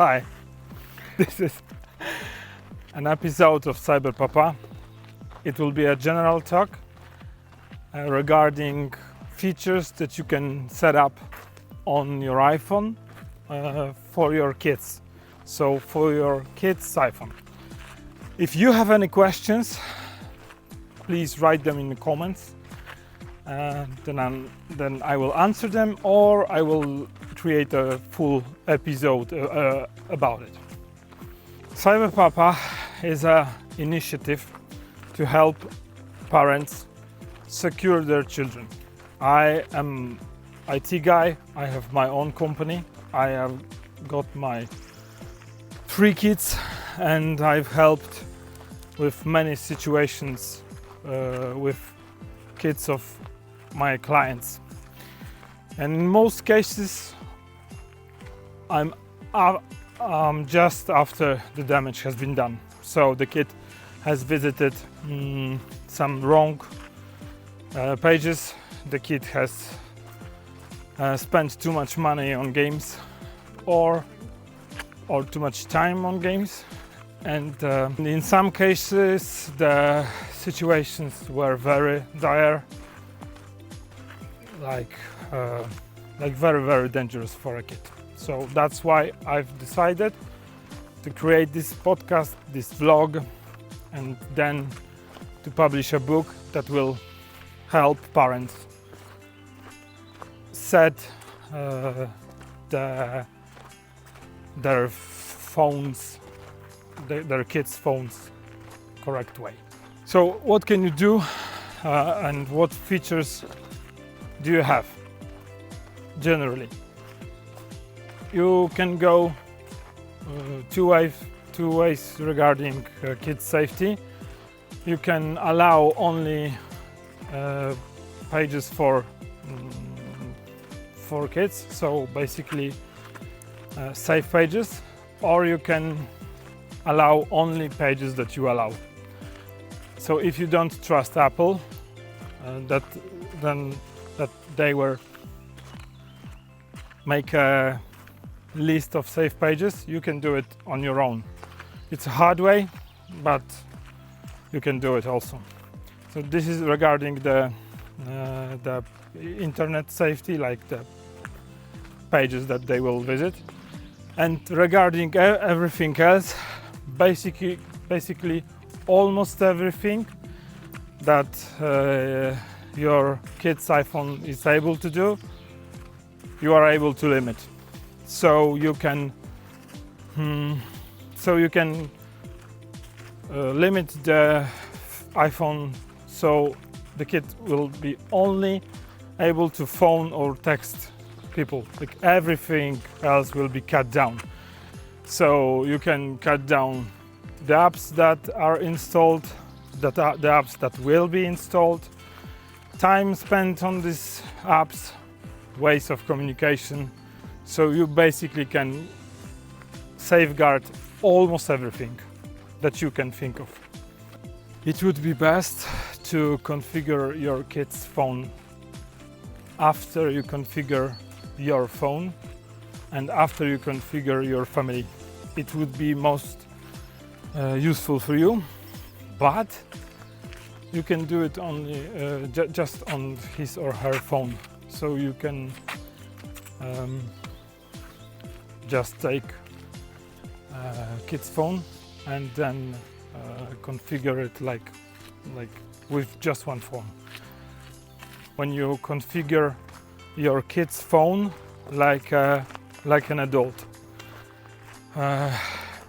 Hi, this is an episode of CyberPapa. It will be a general talk regarding features that you can set up on your iPhone for your kids. So for your kids' iPhone. If you have any questions, please write them in the comments. Then I will answer them, or I will create a full episode about it. CyberPapa is an initiative to help parents secure their children. I am IT guy. I have my own company. I have got my 3 kids, and I've helped with many situations with kids of my clients. And in most cases, I'm just after the damage has been done. So the kid has visited some wrong pages. The kid has spent too much money on games or too much time on games. And in some cases, the situations were very dire, like very, very dangerous for a kid. So that's why I've decided to create this podcast, this vlog, and then to publish a book that will help parents set their phones, their kids' phones, correct way. So what can you do and what features do you have generally? You can go two ways regarding kids' safety. You can allow only pages for kids, so basically safe pages, or you can allow only pages that you allow. So if you don't trust Apple, that they will make a list of safe pages, you can do it on your own. It's a hard way, but you can do it also. So this is regarding the internet safety, like the pages that they will visit. And regarding everything else, basically almost everything that your kid's iPhone is able to do, you are able to limit. So you can limit the iPhone, so the kid will be only able to phone or text people. Like everything else will be cut down. So you can cut down the apps that are installed, the apps that will be installed, time spent on these apps, ways of communication. So you basically can safeguard almost everything that you can think of. It would be best to configure your kid's phone after you configure your phone and after you configure your family. It would be most useful for you, but you can do it only just on his or her phone. So you can just take kid's phone and then configure it like with just one phone. When you configure your kid's phone like an adult,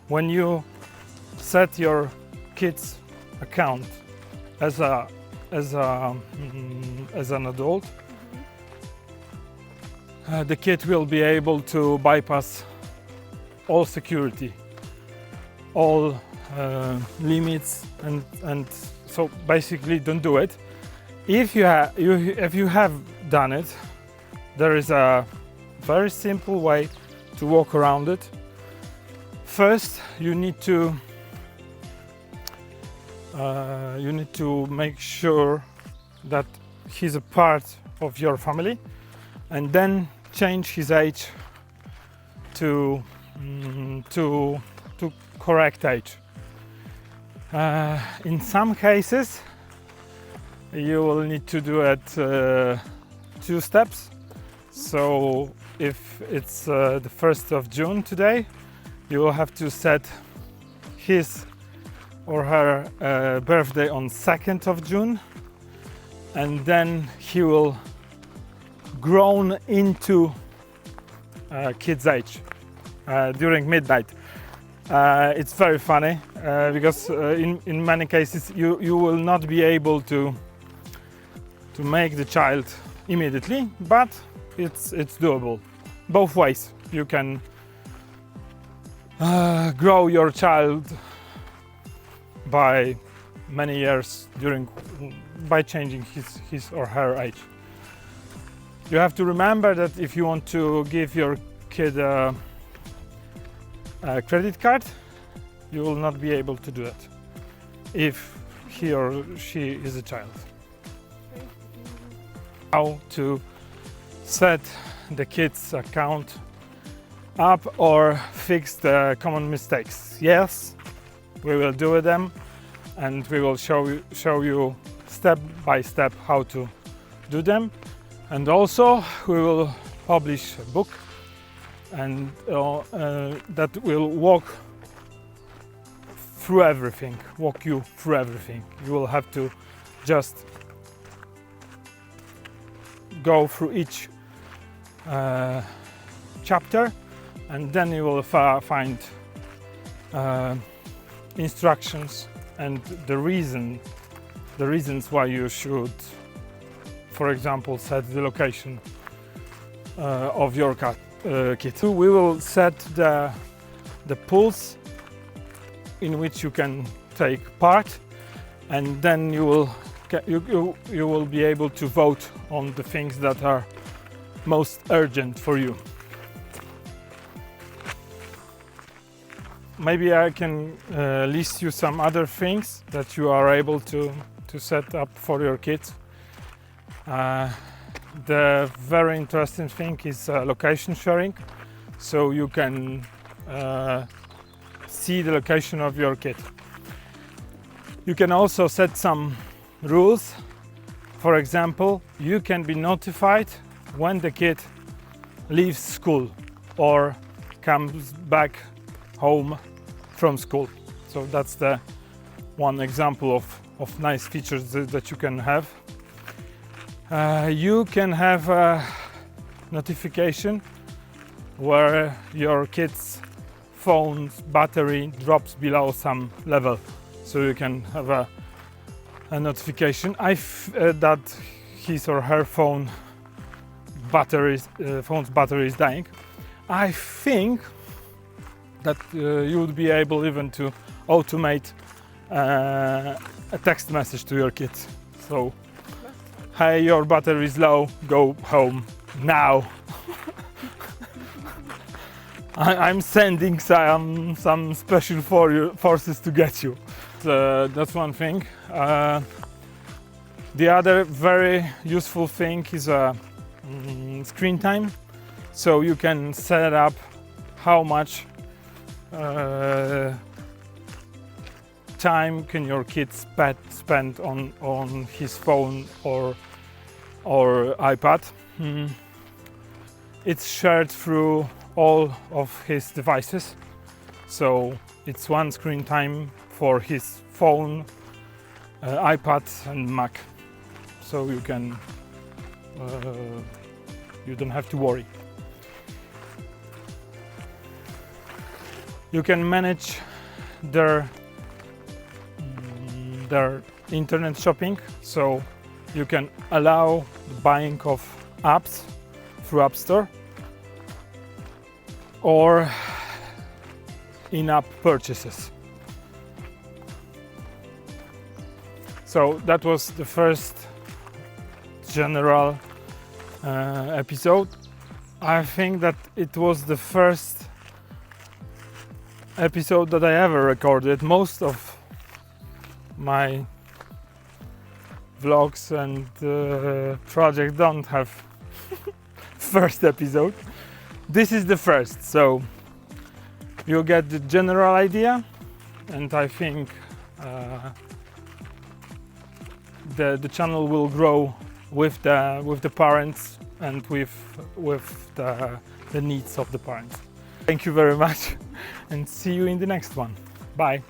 when you set your kid's account as an adult, the kid will be able to bypass all security, all limits, and so basically don't do it. If you have done it, there is a very simple way to walk around it. First, you need to make sure that he's a part of your family, and then change his age to to correct age. In some cases, you will need to do it 2 steps. So if it's the 1st of June today, you will have to set his or her birthday on 2nd of June, and then he will grown into kid's age during midnight. It's very funny because in many cases you will not be able to make the child immediately, but it's doable both ways. You can grow your child by many years by changing his or her age. You have to remember that if you want to give your kid a credit card, you will not be able to do it if he or she is a child. How to set the kid's account up or fix the common mistakes. Yes, we will do them, and we will show you step by step how to do them. And also we will publish a book and that will walk you through everything. You will have to just go through each chapter, and then you will find instructions and the reasons why you should, for example, set the location of your kit. We will set the pools in which you can take part, and then you will be able to vote on the things that are most urgent for you. Maybe I can list you some other things that you are able to set up for your kids. The very interesting thing is location sharing, so you can see the location of your kid. You can also set some rules. For example, you can be notified when the kid leaves school or comes back home from school. So that's the one example of nice features that you can have. You can have a notification where your kid's phone's battery drops below some level, so you can have a notification that his or her phone's battery is dying. I think that you would be able even to automate a text message to your kid. So, hey, your battery is low, go home now. I'm sending some special forces to get you. That's one thing. The other very useful thing is screen time. So you can set up how much time can your kid spend on his phone or iPad. It's shared through all of his devices, so it's one screen time for his phone, iPad and Mac, so you don't have to worry. You can manage their internet shopping, so you can allow the buying of apps through App Store or in-app purchases. So that was the first general episode. I think that it was the first episode that I ever recorded. Most of my vlogs and projects don't have first episode. This is the first, so you'll get the general idea, and I think the channel will grow with the parents and with the needs of the parents. Thank you very much, and see you in the next one. Bye.